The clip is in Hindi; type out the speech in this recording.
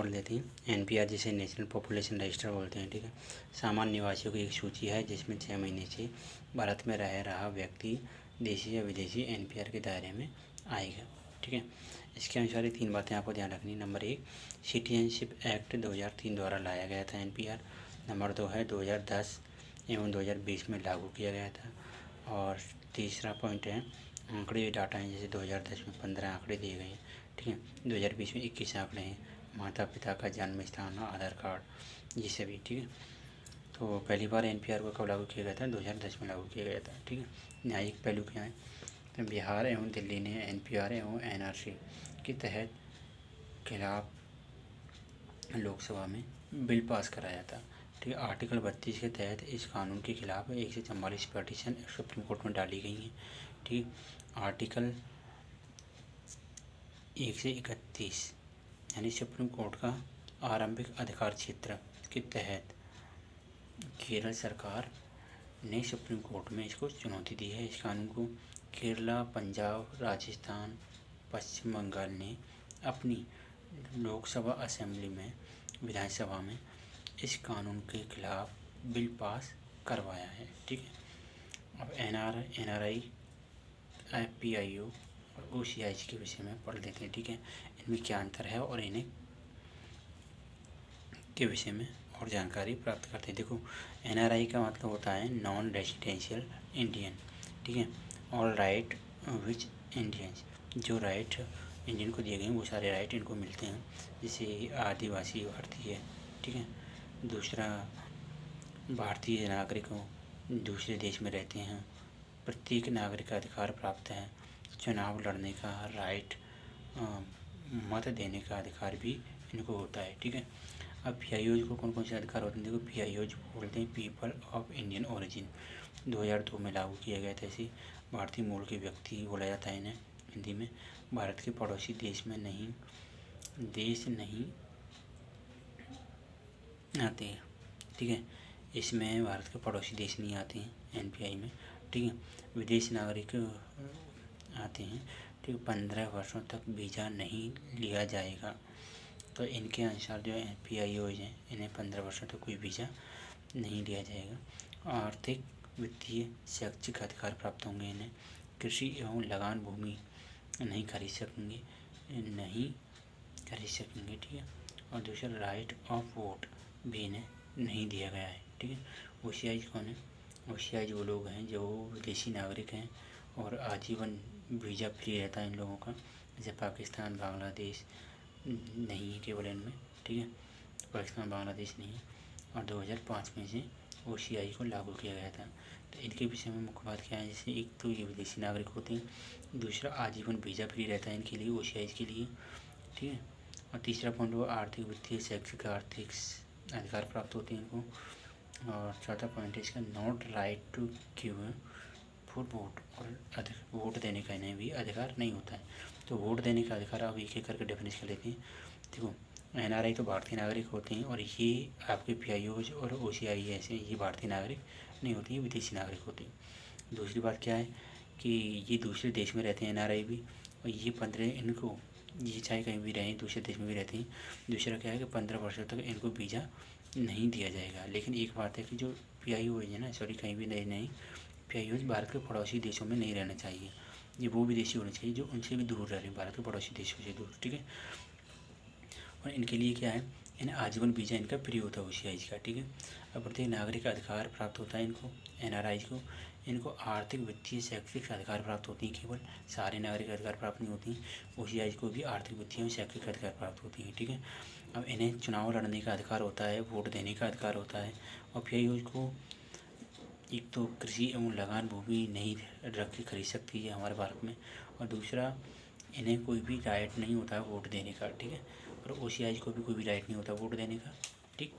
पढ़ लेते हैं। एनपीआर जिसे नेशनल पॉपुलेशन रजिस्टर बोलते हैं, ठीक है। सामान्य निवासियों की एक सूची है जिसमें 6 महीने से भारत में रह रहा व्यक्ति देशी या विदेशी एनपीआर के दायरे में आएगा, ठीक है। इसके अनुसार 3 बातें आपको ध्यान रखनी। नंबर 1, सिटीजनशिप एक्ट 2003 द्वारा लाया गया था एनपीआर। नंबर 2 है 2010 एवं 2020 में लागू किया गया था। और तीसरा पॉइंट है आंकड़े डाटा हैं, जैसे 2010 में 15 आंकड़े दिए गए हैं, ठीक है। 2020 में 21 आंकड़े हैं। माता पिता का जन्म स्थान, आधार कार्ड, ये सभी, ठीक है। तो पहली बार एनपीआर को कब लागू किया गया था? 2010 में लागू किया गया था, ठीक है। न्यायिक पहलू क्या है? तो बिहार एवं दिल्ली ने एनपीआर एवं एनआरसी के तहत खिलाफ लोकसभा में बिल पास कराया था, ठीक है। आर्टिकल 32 के तहत इस कानून के खिलाफ 1 से 44 पिटीशन सुप्रीम कोर्ट में डाली गई हैं, ठीक। आर्टिकल 1 से 31 यानी सुप्रीम कोर्ट का आरंभिक अधिकार क्षेत्र के तहत केरल सरकार ने सुप्रीम कोर्ट में इसको चुनौती दी है। इस कानून को केरला, पंजाब, राजस्थान, पश्चिम बंगाल ने अपनी लोकसभा असेंबली में, विधानसभा में इस कानून के खिलाफ बिल पास करवाया है, ठीक है। अब एनआरआई, पीआईओ और ओसीआई के विषय में पढ़ लेते हैं, ठीक है। इनमें क्या अंतर है और इन्हें के विषय में और जानकारी प्राप्त करते हैं। देखो, एनआरआई का मतलब होता है नॉन रेजिडेंशियल इंडियन, ठीक है। ऑल राइट विच इंडियंस, जो राइट इंडियन को दिए गए हैं वो सारे राइट इनको मिलते हैं, जैसे आदिवासी भारतीय, ठीक है। दूसरा, भारतीय नागरिकों दूसरे देश में रहते हैं, प्रत्येक नागरिक का अधिकार प्राप्त है। चुनाव लड़ने का राइट, मत देने का अधिकार भी इनको होता है, ठीक है। अब पीआईओज को कौन कौन से अधिकार होते हैं? देखो, पीआईओज बोलते हैं पीपल ऑफ इंडियन ओरिजिन, 2002 में लागू किया गया था। इसे भारतीय मूल के व्यक्ति बोला जाता है इन्हें हिंदी में। भारत के पड़ोसी देश नहीं आते हैं, ठीक है। इसमें भारत के पड़ोसी देश नहीं आते हैं एनपीआई में, ठीक है। विदेशी नागरिक आते हैं, ठीक है। 15 वर्षों तक वीज़ा नहीं लिया जाएगा। तो इनके अनुसार जो पीआईओज हैं इन्हें 15 वर्षों तक कोई वीज़ा नहीं लिया जाएगा। आर्थिक, वित्तीय, शैक्षिक अधिकार प्राप्त होंगे इन्हें। कृषि एवं लगान भूमि नहीं खरीद सकेंगे, ठीक है। और दूसरा, राइट ऑफ वोट भी इन्हें नहीं दिया गया है, ठीक है। ओसीआई कौन है? ओसीआई वो लोग हैं जो विदेशी नागरिक हैं और आजीवन वीज़ा फ्री रहता है इन लोगों का, जैसे पाकिस्तान, बांग्लादेश नहीं केवल इनमें, ठीक है। पाकिस्तान, बांग्लादेश नहीं है। और 2005 में से ओसीआई को लागू किया गया था। तो इनके विषय में मुख्य बात क्या है? जैसे एक तो ये विदेशी नागरिक होते हैं, दूसरा आजीवन वीज़ा फ्री रहता है इनके लिए, ओसीआई के लिए, ठीक है। और तीसरा पॉइंट वो आर्थिक, वित्तीय, शैक्षिक, आर्थिक अधिकार प्राप्त होते हैं इनको। और चौथा पॉइंट है इसका, not right to give full vote, और वोट देने का इन्हें भी अधिकार नहीं होता है। तो वोट देने का अधिकार अब एक एक करके डेफिनेशन कर लेते हैं। देखो, एनआरआई तो भारतीय नागरिक होते हैं और ये आपके पीआईओज और ओसीआई ऐसे ये भारतीय नागरिक नहीं होते, ये विदेशी नागरिक होते हैं। दूसरी बात क्या है कि ये दूसरे देश में रहते हैं एनआरआई भी, और ये 15 इनको, ये चाहे कहीं भी रहें, दूसरे देश में भी रहते हैं। दूसरा क्या है कि 15 वर्षों तक इनको वीज़ा नहीं दिया जाएगा। लेकिन एक बात है कि जो पीआईओज है ना, सॉरी कहीं भी नहीं, पीआईओज भारत के पड़ोसी देशों में नहीं रहना चाहिए। ये वो विदेशी होने चाहिए जो उनसे भी दूर रह रहे हैं, भारत के पड़ोसी देशों से दूर, ठीक है। और इनके लिए क्या है, इन्हें आजीवन वीज़ा इनका फ्री होता है ओसीआई का, ठीक है। अब प्रत्येक नागरिक का अधिकार प्राप्त होता है इनको, एनआरआई को। इनको आर्थिक, वित्तीय, शैक्षिक अधिकार प्राप्त होती हैं, केवल सारे नागरिक अधिकार प्राप्त नहीं होती हैं। ओसीआई को भी आर्थिक, वित्तीय और शैक्षिक अधिकार प्राप्त होती हैं, ठीक है। अब इन्हें चुनाव लड़ने का अधिकार होता है, वोट देने का अधिकार होता है। और पीआईओ को एक तो कृषि एवं लगान भूमि नहीं रख के खरीद सकती है हमारे भारत में, और दूसरा इन्हें कोई भी राइट नहीं होता है वोट देने का, ठीक है। और ओसीआई को भी कोई भी राइट नहीं होता वोट देने का, ठीक।